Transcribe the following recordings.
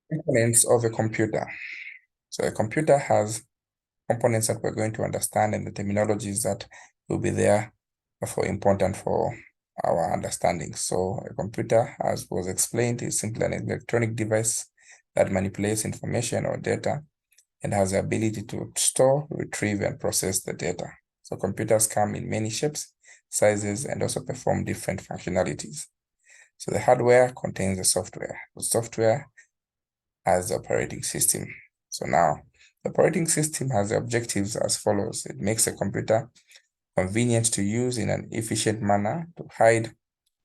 Components of a computer. So a computer has components that we're going to understand and the terminologies that will be there for important for our understanding. So a computer, as was explained, is simply an electronic device that manipulates information or data and has the ability to store, retrieve, and process the data. So computers come in many shapes, sizes, and also perform different functionalities. So the hardware contains the software. The software has the operating system. So now, the operating system has the objectives as follows. It makes a computer convenient to use in an efficient manner to hide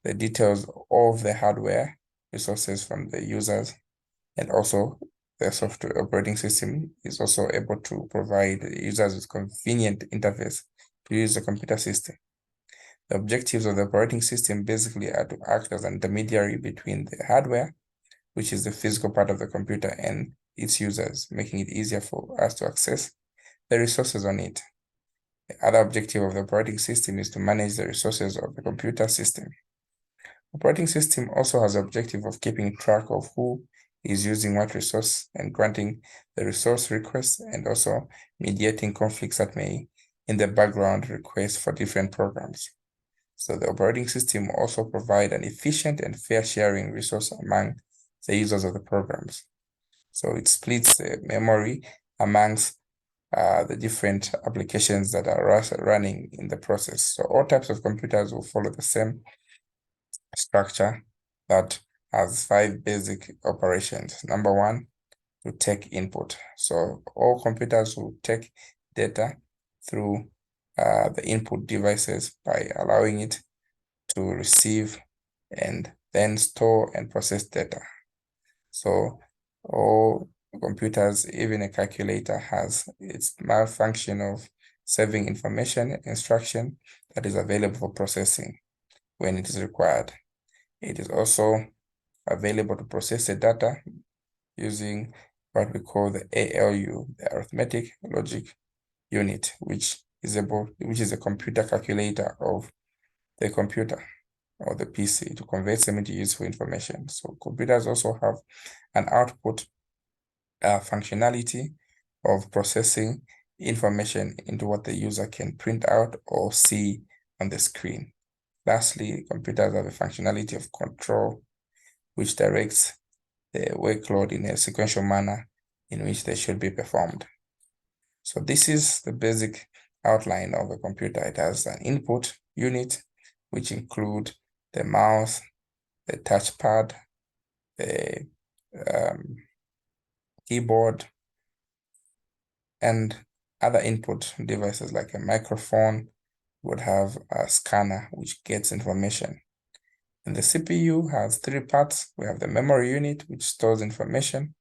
the details of the hardware resources from the users, and also the software operating system is also able to provide users with convenient interface to use the computer system. The objectives of the operating system basically are to act as an intermediary between the hardware, which is the physical part of the computer, and its users, making it easier for us to access the resources on it. The other objective of the operating system is to manage the resources of the computer system. Operating system also has the objective of keeping track of who is using what resource and granting the resource requests, and also mediating conflicts that may in the background request for different programs. So the operating system also provide an efficient and fair sharing resource among the users of the programs. So it splits the memory amongst the different applications that are running in the process. So all types of computers will follow the same structure that has 5 basic operations. Number one, to take input. So all computers will take data through the input devices by allowing it to receive and then store and process data. So all computers, even a calculator, has its malfunction of saving information instruction that is available for processing when it is required. It is also available to process the data using what we call the ALU, the arithmetic logic unit, which is a computer calculator of the computer or the PC to convert them into useful information. So computers also have an output functionality of processing information into what the user can print out or see on the screen. Lastly, computers have a functionality of control, which directs the workload in a sequential manner in which they should be performed. So this is the basic outline of a computer. It has an input unit, which include the mouse, the touchpad, the keyboard, and other input devices like a microphone would have a scanner which gets information. And the CPU has 3 parts. We have the memory unit, which stores information.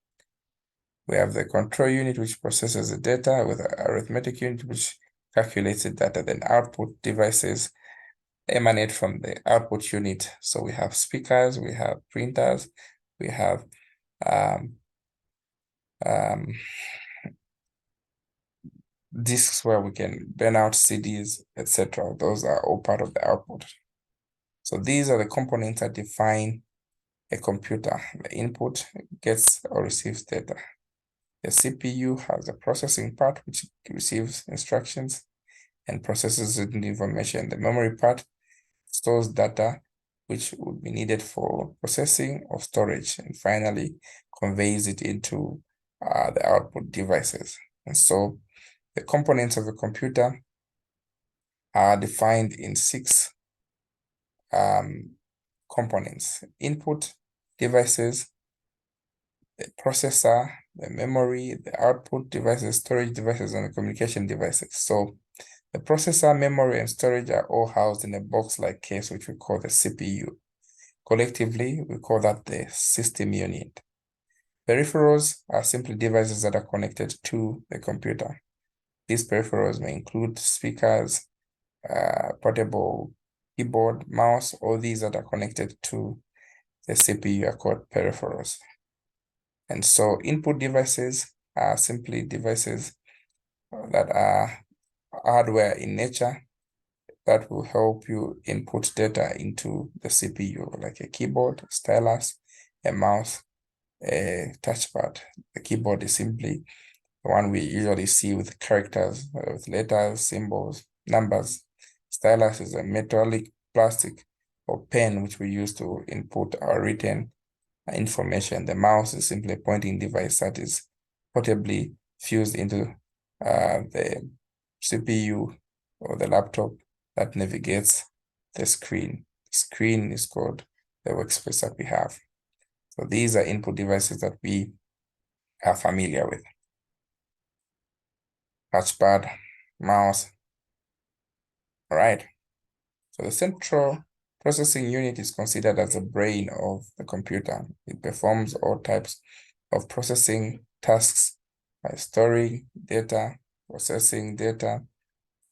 We have the control unit, which processes the data, with the arithmetic unit, which calculates the data. Then output devices emanate from the output unit. So we have speakers, we have printers, we have disks where we can burn out CDs, etc. Those are all part of the output. So these are the components that define a computer. The input gets or receives data. The CPU has a processing part which receives instructions and processes the information. The memory part stores data which would be needed for processing or storage, and finally conveys it into the output devices. And so the components of a computer are defined in 6 components: input devices, the processor, the memory, the output devices, storage devices, and the communication devices. So the processor, memory, and storage are all housed in a box-like case, which we call the CPU. Collectively, we call that the system unit. Peripherals are simply devices that are connected to the computer. These peripherals may include speakers, portable keyboard, mouse, all these that are connected to the CPU are called peripherals. And so input devices are simply devices that are hardware in nature that will help you input data into the CPU, like a keyboard, stylus, a mouse, a touchpad. The keyboard is simply the one we usually see with characters, with letters, symbols, numbers. Stylus is a metallic, plastic, or pen which we use to input our written information. The mouse is simply a pointing device that is portably fused into the CPU or the laptop that navigates the screen. The screen is called the workspace that we have. So these are input devices that we are familiar with. Touchpad, mouse. All right. So the central processing unit is considered as the brain of the computer. It performs all types of processing tasks by storing data, processing data,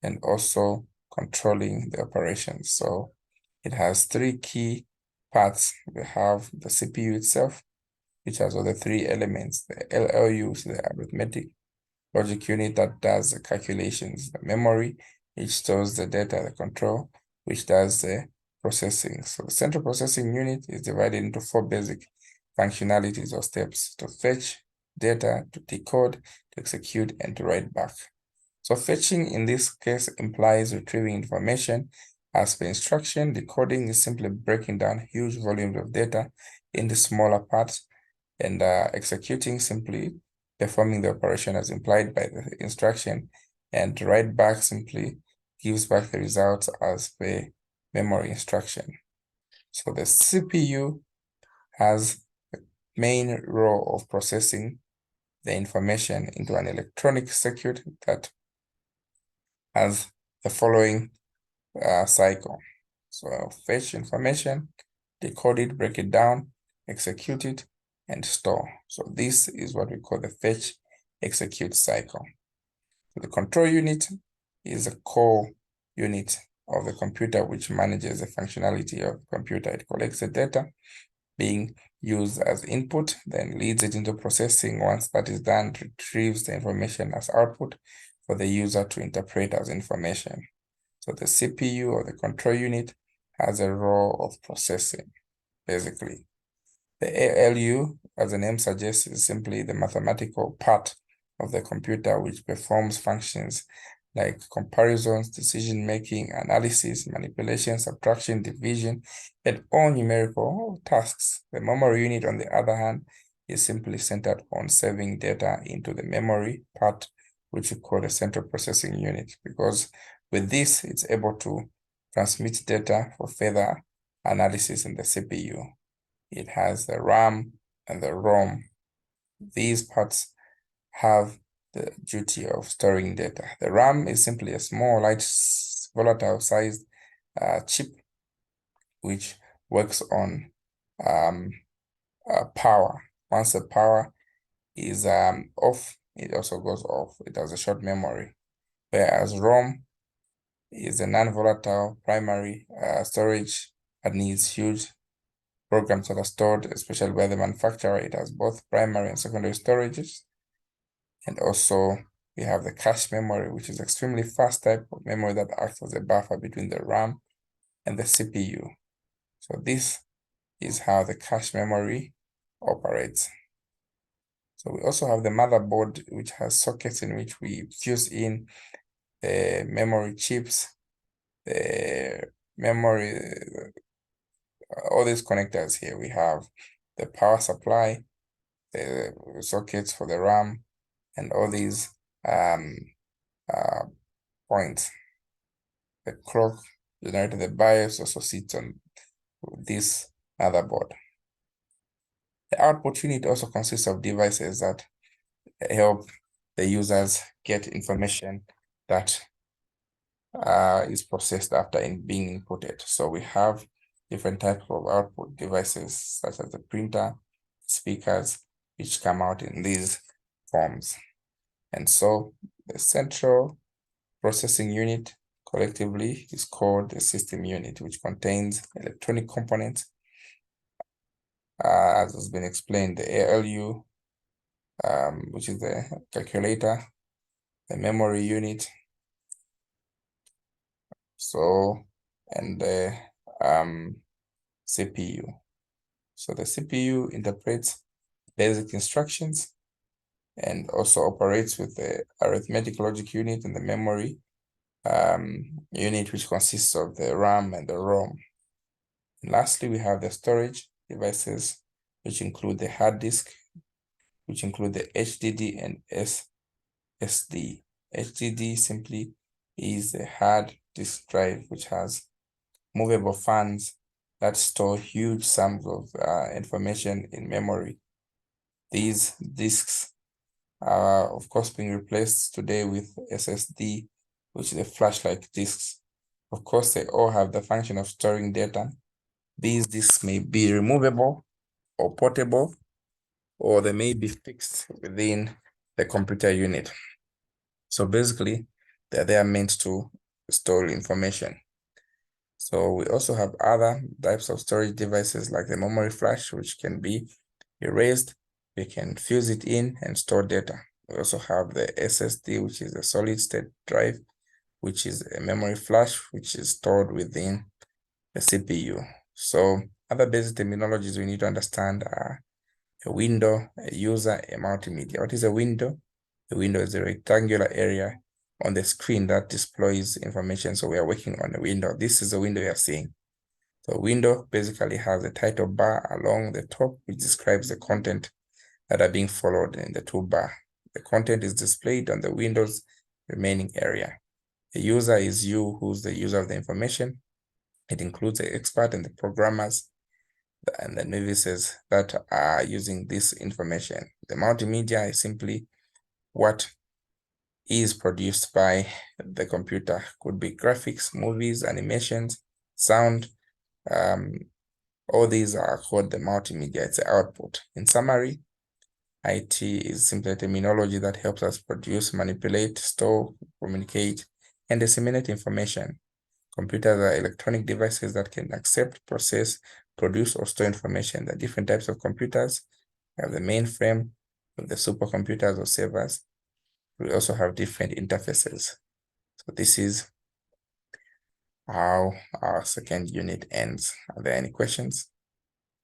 and also controlling the operations. So it has three key parts. We have the CPU itself, which has all the three elements, the ALU, the arithmetic logic unit that does the calculations, the memory, which stores the data, the control, which does the processing. So the central processing unit is divided into four basic functionalities or steps: to fetch data, to decode, to execute, and to write back. So fetching in this case implies retrieving information as per instruction. Decoding is simply breaking down huge volumes of data into smaller parts, and executing simply performing the operation as implied by the instruction, and write back simply gives back the results as per memory instruction. So the CPU has the main role of processing the information into an electronic circuit that has the following cycle. So fetch information, decode it, break it down, execute it, and store. So this is what we call the fetch execute cycle. So the control unit is a core unit of the computer which manages the functionality of the computer. It collects the data being used as input, then leads it into processing. Once that is done, it retrieves the information as output for the user to interpret as information. So the CPU or the control unit has a role of processing, basically. The ALU, as the name suggests, is simply the mathematical part of the computer which performs functions like comparisons, decision-making, analysis, manipulation, subtraction, division, and all numerical tasks. The memory unit, on the other hand, is simply centered on saving data into the memory part, which we call the central processing unit, because with this, it's able to transmit data for further analysis in the CPU. It has the RAM and the ROM. These parts have the duty of storing data. The RAM is simply a small, light, volatile sized chip which works on power. Once the power is off, it also goes off. It has a short memory. Whereas ROM is a non-volatile primary storage that needs huge programs that are stored, especially by the manufacturer. It has both primary and secondary storages. And also we have the cache memory, which is extremely fast type of memory that acts as a buffer between the RAM and the CPU. So this is how the cache memory operates. So we also have the motherboard, which has sockets in which we fuse in the memory chips, the memory, all these connectors here. We have the power supply, the sockets for the RAM, and all these points. The clock generated the BIOS also sits on this motherboard. The output unit also consists of devices that help the users get information that is processed after being inputted. So we have different types of output devices, such as the printer, speakers, which come out in these forms. And so the central processing unit collectively is called the system unit, which contains electronic components. As has been explained, the ALU, which is the calculator, the memory unit, and the CPU. So the CPU interprets basic instructions, and also operates with the arithmetic logic unit and the memory unit, which consists of the RAM and the ROM. And lastly, we have the storage devices, which include the hard disk, which include the HDD and SSD. HDD simply is a hard disk drive which has movable fans that store huge sums of information in memory. These disks are, of course, being replaced today with SSD, which is a flash-like disks. Of course, they all have the function of storing data. These disks may be removable or portable, or they may be fixed within the computer unit. So basically, they are meant to store information. So we also have other types of storage devices like the memory flash, which can be erased. We can fuse it in and store data. We also have the SSD, which is a solid state drive, which is a memory flash, which is stored within the CPU. So other basic terminologies we need to understand are a window, a user, a multimedia. What is a window? A window is a rectangular area on the screen that displays information. So we are working on a window. This is the window you are seeing. So window basically has a title bar along the top, which describes the content that are being followed in the toolbar. The content is displayed on the window's remaining area. The user is you, who's the user of the information. It includes the expert and the programmers and the novices that are using this information. The multimedia is simply what is produced by the computer. Could be graphics, movies, animations, sound. All these are called the multimedia. It's the output. In summary, IT is simply a terminology that helps us produce, manipulate, store, communicate, and disseminate information. Computers are electronic devices that can accept, process, produce, or store information. There are different types of computers. We have the mainframe, with the supercomputers or servers. We also have different interfaces. So this is how our second unit ends. Are there any questions?